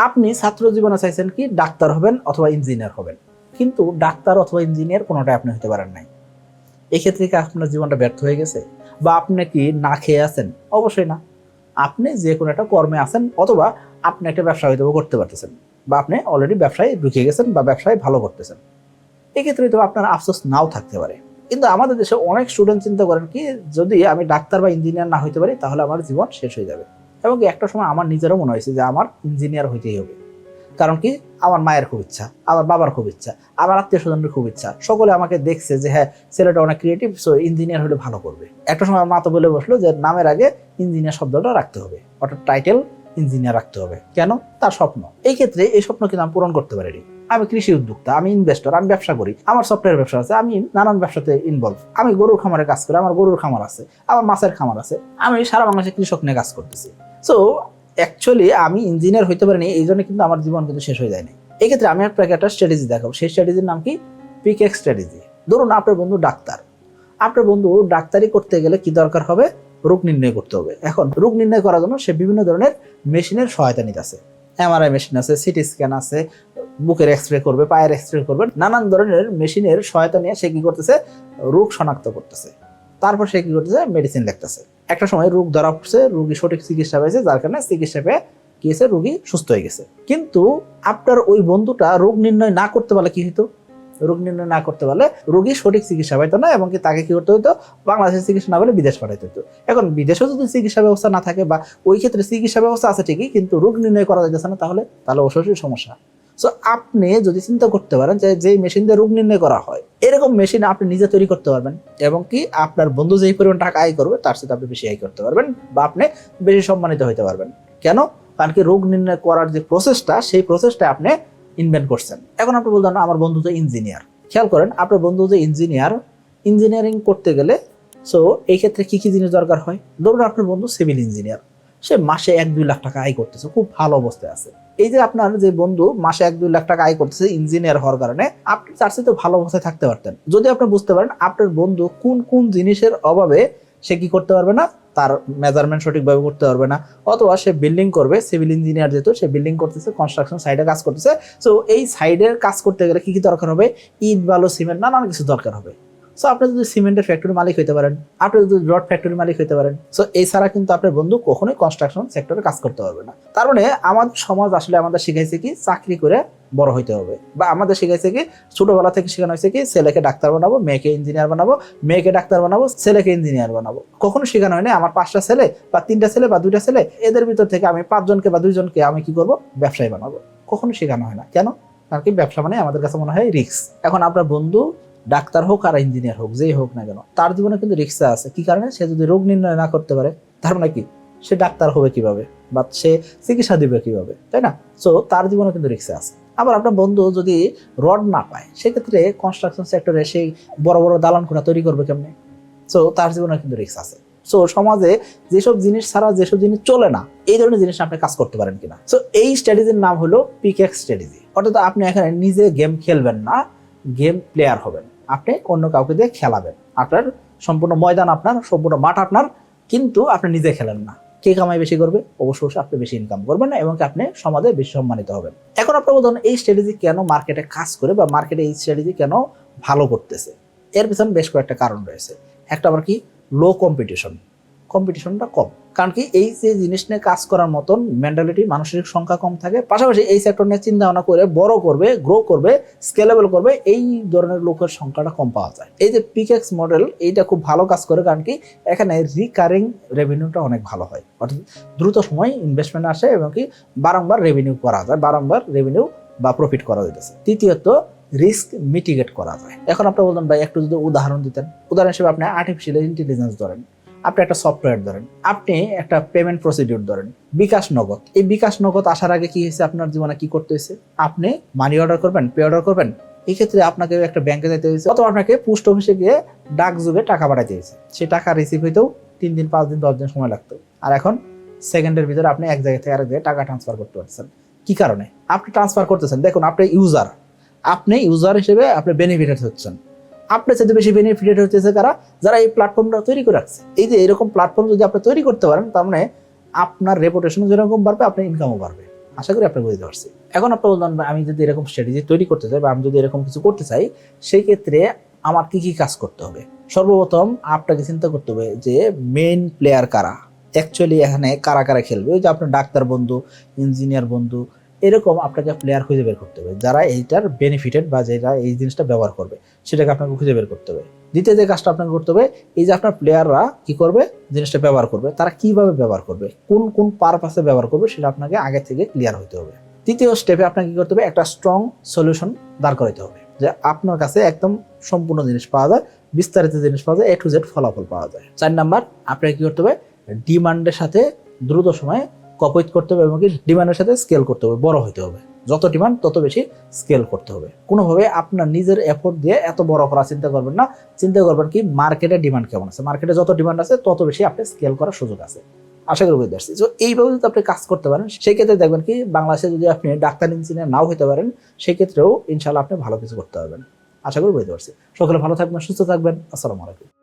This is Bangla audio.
আপনি ছাত্র জীবনে চাইছেন কি ডাক্তার হবেন অথবা ইঞ্জিনিয়ার হবেন, কিন্তু ডাক্তার অথবা ইঞ্জিনিয়ার কোনোটাই আপনি হতে পারেন নাই। এক্ষেত্রে কি আপনার জীবনটা ব্যর্থ হয়ে গেছে, বা আপনি কি না খেয়ে আছেন? অবশ্যই না। আপনি যে কোনো একটা কর্মে আছেন, অথবা আপনি একটা ব্যবসা হয়তো করতে পারতেছেন, বা আপনি অলরেডি ব্যবসায় ঢুকে গেছেন বা ব্যবসায় ভালো করতেছেন। এক্ষেত্রে তো আপনার আফসোস নাও থাকতে পারে। কিন্তু আমাদের দেশে অনেক স্টুডেন্ট চিন্তা করেন কি, যদি আমি ডাক্তার বা ইঞ্জিনিয়ার না হইতে পারি তাহলে আমার জীবন শেষ হয়ে যাবে। এবং একটা সময় আমার নিজেরও মনে হয়েছে যে আমার ইঞ্জিনিয়ার হইতেই হবে। কারণ কি, আমার মায়ের খুব ইচ্ছা, আমার বাবার খুব ইচ্ছা, আমার আত্মীয় স্বজনের খুব ইচ্ছা, সকলে আমাকে দেখছে যে হ্যাঁ ছেলেটা অনেক ক্রিয়েটিভ, সো ইঞ্জিনিয়ার হলে ভালো করবে। একটা সময় মা তো বলে বসলো যে নামের আগে ইঞ্জিনিয়ার শব্দটা রাখতে হবে, অর্থাৎ টাইটেল ইঞ্জিনিয়ার রাখতে হবে। কেন? তার স্বপ্ন। এই ক্ষেত্রে এই স্বপ্ন কিন্তু আমি পূরণ করতে পারিনি। আমি কৃষি উদ্যোক্তা, আমি ইনভেস্টর, আমি ব্যবসা করি, আমার সফটওয়্যার ব্যবসা আছে, আমি নানান ব্যবসাতে ইনভলভ, আমি গরুর খামারে কাজ করি, আমার গরুর খামার আছে, আমার মাছের খামার আছে, আমি সারা বাংলাদেশে কৃষক নিয়ে কাজ করতেছি। সো অ্যাকচুয়ালি আমি ইঞ্জিনিয়ার হইতে পারিনি, এই জন্য কিন্তু আমার জীবন কিন্তু শেষ হয়ে যায়নি। এক্ষেত্রে আমি আপনাকে একটা স্ট্র্যাটেজি দেখাবো। সেই স্ট্র্যাটেজির নাম কি? Pickaxe strategy. ধরুন আপনার বন্ধু ডাক্তার, আপনার বন্ধু ডাক্তারি করতে গেলে কি দরকার হবে? রোগ নির্ণয় করতে হবে। এখন রোগ নির্ণয় করার জন্য সে বিভিন্ন ধরনের মেশিনের সহায়তা নিতে আছে। এমআরআই মেশিন আছে, সিটি স্ক্যান আছে, বুকের এক্সরে করবে, পায়ের এক্সরে করবে, নানান ধরনের মেশিনের সহায়তা নিয়ে সে কি করতেছে? রোগ শনাক্ত করতেছে। তারপর সে কি করতেছে? মেডিসিন লিখতেছে। একটা সময় রোগ ধরা পড়ছে, রোগী সঠিক চিকিৎসা পেয়েছে, যার কারণে চিকিৎসা পেয়ে কি হয়েছে? রোগী সুস্থ হয়ে গেছে। কিন্তু আপনার ওই বন্ধুটা রোগ নির্ণয় না করতে পারলে কি হতো? রোগ নির্ণয় না করতে পারলে রোগী সঠিক চিকিৎসা পাইতো না, এবং কি তাকে কি করতে হতো? বাংলাদেশের চিকিৎসা না বলে বিদেশ পাঠাইতে হতো। এখন বিদেশেও যদি চিকিৎসা ব্যবস্থা না থাকে, বা ওই ক্ষেত্রে চিকিৎসা ব্যবস্থা আছে ঠিকই কিন্তু রোগ নির্ণয় করা যাচ্ছে না, তাহলে অবশ্যই সমস্যা। সো আপনি যদি চিন্তা করতে পারেন যে যেই মেশিন দিয়ে রোগ নির্ণয় করা হয়, এরকম মেশিন আপনি নিজে তৈরি করতে পারবেন, এবং কি আপনার বন্ধু যেই পরিমাণ টাকা আয় করবে তার সাথে আপনি বেশি আয় করতে পারবেন, বা আপনি বেশি সম্মানিত হতে পারবেন। কেন? কারণ কি রোগ নির্ণয় করার যে প্রসেসটা, সেই প্রসেসটা আপনি ইনভেন্ট করছেন। এখন আপনি বলতেন আমার বন্ধু তো ইঞ্জিনিয়ার। খেয়াল করেন, আপনার বন্ধু যে ইঞ্জিনিয়ার, ইঞ্জিনিয়ারিং করতে গেলে সো এই ক্ষেত্রে কি কি জিনিস দরকার হয়? ধরুন আপনার বন্ধু সিভিল ইঞ্জিনিয়ার, সে মাসে 1-2 লাখ টাকা আয় করতেছে, খুব ভালো অবস্থায় আছে। এই যে আপনার যে বন্ধু মাসে 1-2 লাখ টাকা আয় করতেছে ইঞ্জিনিয়ার হওয়ার কারণে, আপনি তার সাথে ভালো অবস্থায় থাকতে পারতেন যদি আপনি বুঝতে পারেন আপনার বন্ধু কোন কোন জিনিসের অভাবে সে কি করতে পারবে না, তার মেজারমেন্ট সঠিকভাবে করতে পারবে না, অথবা সে বিল্ডিং করবে, সিভিল ইঞ্জিনিয়ার যেহেতু সে বিল্ডিং করতেছে, কনস্ট্রাকশন সাইডে কাজ করতেছে। সো এই সাইডের কাজ করতে গেলে কি কি দরকার হবে? ইট, বালু, সিমেন্ট, নানান কিছু দরকার হবে। সো আপনি যদি সিমেন্টের ফ্যাক্টরি মালিক হইতে পারেন, আপনি যদি রড ফ্যাক্টরি মালিক হইতে পারেন, সো এই ছাড়া কিন্তু আপনার বন্ধু কখনোই কনস্ট্রাকশন সেক্টরে কাজ করতে পারবে না। তার মানে আমাদের সমাজ আসলে আমাদের শিখাইছে কি চাকরি করে বড় হইতে হবে, বা আমাদের শিখাইছে কি ছোটবেলা থেকে শেখানো হয়েছে কি ছেলেকে ডাক্তার বানাবো, মেয়েকে ইঞ্জিনিয়ার বানাবো, মেয়েকে ডাক্তার বানাবো, ছেলেকে ইঞ্জিনিয়ার বানাবো। কখনো শেখানো হয়নি আমার 5টা ছেলে বা 3টা ছেলে বা 2টা ছেলে, এদের ভিতর থেকে আমি 5 জনকে বা 2 জনকে আমি কি করব? ব্যবসায়ী বানাবো। কখনো শেখানো হয় না। কেন? কারণ কি ব্যবসা মানে আমাদের কাছে মনে হয় রিস্ক। এখন আপনার বন্ধু ডাক্তার হোক আর ইঞ্জিনিয়ার হোক, যেই হোক না কেন, তার জীবনে কিন্তু রিস্ক আছে। কি কারণে? সে যদি রোগ নির্ণয় না করতে পারে, তার মানে কি সে ডাক্তার হবে কিভাবে, বা সে চিকিৎসা দিবে কিভাবে, তাই না? সো তার জীবনে কিন্তু রিস্ক আছে। আবার আপনার বন্ধু যদি রড না পায়, সেক্ষেত্রে কনস্ট্রাকশন সেক্টরে সেই বড় বড় দালান কোঠা তৈরি করবে কেমনে? সো তার জীবনে কিন্তু রিস্ক আছে। সো সমাজে যেসব জিনিস ছাড়া যেসব জিনিস চলে না, এই ধরনের জিনিস আপনি কাজ করতে পারেন কিনা। সো এই স্ট্র্যাটেজির নাম হলো পিকেক্স স্ট্র্যাটেজি। অর্থাৎ আপনি এখানে নিজে গেম খেলবেন না, গেম প্লেয়ার হবেন। আপনি অন্য কাউকে দিয়ে খেলাবেন। আপনার সম্পূর্ণ ময়দান আপনার, সম্পূর্ণ মাঠ আপনার, কিন্তু আপনি নিজে খেলেন না। কে কামাই বেশি করবে? অবশ্যই আপনি বেশি ইনকাম করবেন না, এবং আপনি সমাজে বেশি সম্মানিত হবেন। এখন আপনার বলুন এই স্ট্র্যাটেজি কেন মার্কেটে কাজ করে, বা মার্কেটে এই স্ট্র্যাটেজি কেন ভালো করতেছে? এর পিছনে বেশ কয়েকটা কারণ রয়েছে। একটা আবার কি, লো কম্পিটিশনটা কম। কারণ কি এই যে জিনিস নিয়ে কাজ করার মতন মেন্টালিটি, মানসিক সংখ্যা কম থাকে, পাশাপাশি এই সেক্টর নিয়ে চিন্তা ভাবনা করে বড় করবে, গ্রো করবে, স্কেলেবল করবে, এই ধরনের লোকের সংখ্যাটা কম পাওয়া যায়। এই যে পিকেক্স মডেল, এইটা খুব ভালো কাজ করে। কারণ কি এখানে রিকারিং রেভিনিউটা অনেক ভালো হয়, অর্থাৎ দ্রুত সময় ইনভেস্টমেন্ট আসে, এবং কি বারংবার রেভিনিউ করা যায়, বারংবার রেভিনিউ বা প্রফিট করা যাইতেছে। তৃতীয়ত রিস্ক মিটিগেট করা যায়। এখন আপনি বলতেন ভাই একটু যদি উদাহরণ দিতেন। উদাহরণ হিসেবে আপনি আর্টিফিশিয়াল ইন্টেলিজেন্স ধরেন, আপনি একটা সফটওয়্যার ধরেন, আপনি একটা পেমেন্ট প্রসিডিউর ধরেন, বিকাশ নগদ। এই বিকাশ নগদ আসার আগে কি হয়েছে? আপনার জীবনে কি করতে হয়েছে? আপনি মানি অর্ডার করবেন, পে অর্ডার করবেন, এই ক্ষেত্রে আপনাকে একটা ব্যাংকে যেতে হয়েছে, অথবা আপনাকে পোস্ট অফিসে গিয়ে ডাক যুগে টাকা পাঠাতে হয়েছে। সেই টাকা রিসিভ হইতেও 3 দিন, 5 দিন, 10 দিন সময় লাগতো। আর এখন সেকেন্ডের ভিতরে আপনি এক জায়গা থেকে আরেক জায়গায় টাকা ট্রান্সফার করতে পারছেন। কি কারণে আপনি ট্রান্সফার করতেছেন? দেখুন, আপনি ইউজার হিসেবে আপনি বেনিফিটেড হচ্ছেন। আপনার সাথে বেশি বেনিফিটেড হচ্ছে কারা? যারা এই প্ল্যাটফর্মটা তৈরি করে রাখছে। এই যে এরকম প্ল্যাটফর্ম যদি আপনি তৈরি করতে পারেন, তার মানে আপনার রেপুটেশনও যেরকম বাড়বে, আপনার ইনকামও বাড়বে। আশা করি আপনি বুঝতে পারছি। এখন আপনি বলবেন আমি যদি এরকম স্ট্র্যাটেজি তৈরি করতে চাই বা আমি যদি এরকম কিছু করতে চাই, সেই ক্ষেত্রে আমার কি কি কাজ করতে হবে। সর্বপ্রথম আপনাকে চিন্তা করতে হবে যে মেইন প্লেয়ার কারা, অ্যাকচুয়ালি এখানে কারা কারা খেলবে। ওই যে আপনার ডাক্তার বন্ধু, ইঞ্জিনিয়ার বন্ধু, এরকম আপনাকে প্লেয়ার খুঁজে বের করতে হবে যারা এইটার বেনিফিটেড বা যারা এই জিনিসটা ব্যবহার করবে, সেটাকে আপনাকে খুঁজে বের করতে হবে। দ্বিতীয় যে কাজটা আপনাকে করতে হবে, এই যে আপনার প্লেয়াররা কি করবে, জিনিসটা ব্যবহার করবে, তারা কিভাবে ব্যবহার করবে, কোন কোন পারপাসে ব্যবহার করবে, সেটা আপনাকে আগে থেকে ক্লিয়ার হতে হবে। তৃতীয় স্টেপে আপনাকে কি করতে হবে, একটা স্ট্রং সলিউশন দাঁড় করাতে হবে, যে আপনার কাছে একদম সম্পূর্ণ জিনিস পাওয়া যায়, বিস্তারিত জিনিস পাওয়া যায়, A to Z ফলাফল পাওয়া যায়। 4 নাম্বার, আপনাকে কি করতে হবে, ডিমান্ডের সাথে দ্রুত সময়ে কপোইট করতে হবে এবং কি ডিমান্ডের সাথে স্কেল করতে হবে, বড় হতে হবে। যত ডিমান্ড তত বেশি স্কেল করতে হবে। কোনোভাবে আপনার নিজের এফোর্ট দিয়ে এত বড় করার চিন্তা করবেন না, চিন্তা করবেন কি মার্কেটে ডিমান্ড কেমন আছে, মার্কেটে যত ডিমান্ড আছে তত বেশি আপনি স্কেল করার সুযোগ আছে। আশা করি বুঝতে পারছি। তো এইভাবে যদি আপনি কাজ করতে পারেন, সেই ক্ষেত্রে দেখবেন কি বাংলাদেশে যদি আপনি ডাক্তার ইঞ্জিনিয়ার নাও হতে পারেন, সেই ক্ষেত্রেও ইনশাল্লাহ আপনি ভালো কিছু করতে পারবেন। আশা করি বুঝতে পারছি। সকলে ভালো থাকবেন, সুস্থ থাকবেন। আসসালামু আলাইকুম।